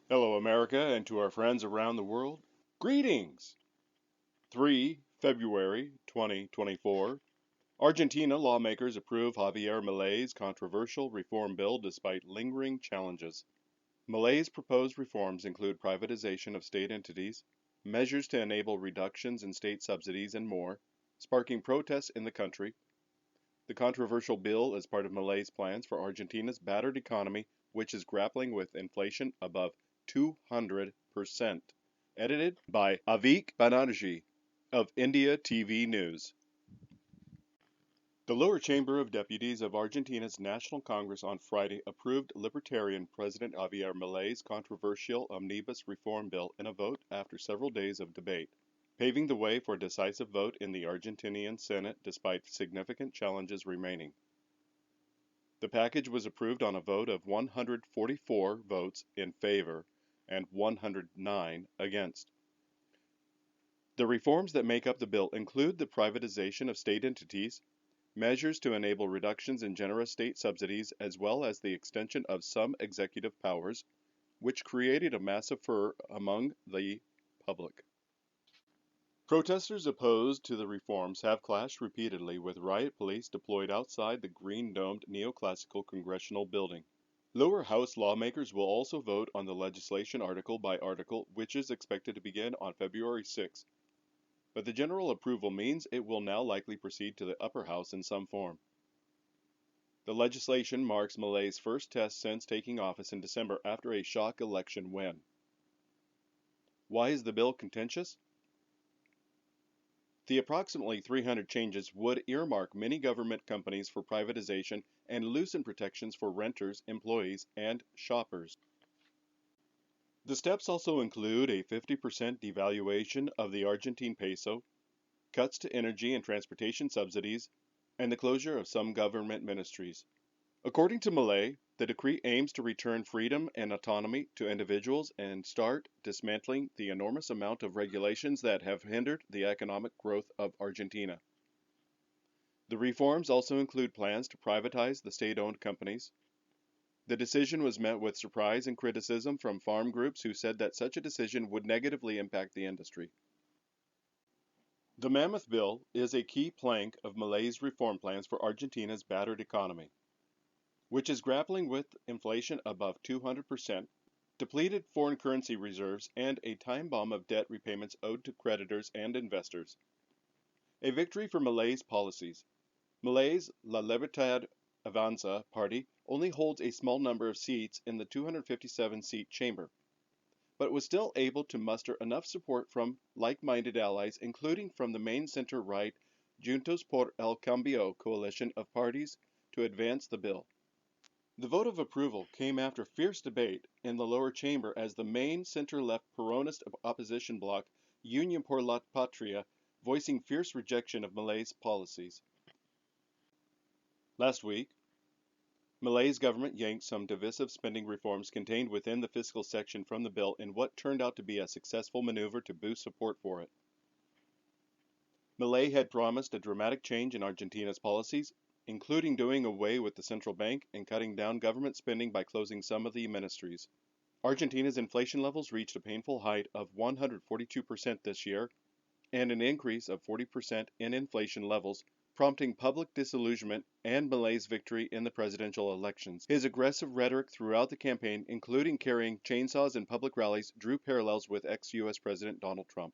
Hello, America, and to our friends around the world, greetings! 3 February 2024. Argentina lawmakers approve Javier Milei's controversial reform bill despite lingering challenges. Milei's proposed reforms include privatization of state entities, measures to enable reductions in state subsidies, and more, sparking protests in the country. The controversial bill is part of Milei's plans for Argentina's battered economy, which is grappling with inflation above 200%. Edited by Avik Banerjee of India TV News. The lower chamber of deputies of Argentina's National Congress on Friday approved Libertarian President Javier Milei's controversial omnibus reform bill in a vote after several days of debate, paving the way for a decisive vote in the Argentinian Senate despite significant challenges remaining. The package was approved on a vote of 144 votes in favor and 109 against. The reforms that make up the bill include the privatization of state entities, measures to enable reductions in generous state subsidies, as well as the extension of some executive powers, which created a massive furor among the public. Protesters opposed to the reforms have clashed repeatedly with riot police deployed outside the green-domed neoclassical congressional building. Lower house lawmakers will also vote on the legislation article by article, which is expected to begin on February 6, but the general approval means it will now likely proceed to the upper house in some form. The legislation marks Milei's first test since taking office in December after a shock election win. Why is the bill contentious? The approximately 300 changes would earmark many government companies for privatization and loosen protections for renters, employees, and shoppers. The steps also include a 50% devaluation of the Argentine peso, cuts to energy and transportation subsidies, and the closure of some government ministries. According to Milei, the decree aims to return freedom and autonomy to individuals and start dismantling the enormous amount of regulations that have hindered the economic growth of Argentina. The reforms also include plans to privatize the state-owned companies. The decision was met with surprise and criticism from farm groups who said that such a decision would negatively impact the industry. The Mammoth Bill is a key plank of Milei's reform plans for Argentina's battered economy, which is grappling with inflation above 200%, depleted foreign currency reserves, and a time bomb of debt repayments owed to creditors and investors. A victory for Milei's policies. Milei's La Libertad Avanza party only holds a small number of seats in the 257-seat chamber, but was still able to muster enough support from like-minded allies, including from the main center-right Juntos por el Cambio coalition of parties, to advance the bill. The vote of approval came after fierce debate in the lower chamber as the main center-left Peronist opposition bloc, Unión por la Patria, voicing fierce rejection of Milei's policies. Last week, Milei's government yanked some divisive spending reforms contained within the fiscal section from the bill in what turned out to be a successful maneuver to boost support for it. Milei had promised a dramatic change in Argentina's policies, including doing away with the central bank and cutting down government spending by closing some of the ministries. Argentina's inflation levels reached a painful height of 142% this year, and an increase of 40% in inflation levels, prompting public disillusionment and Milei's victory in the presidential elections. His aggressive rhetoric throughout the campaign, including carrying chainsaws in public rallies, drew parallels with ex-US President Donald Trump.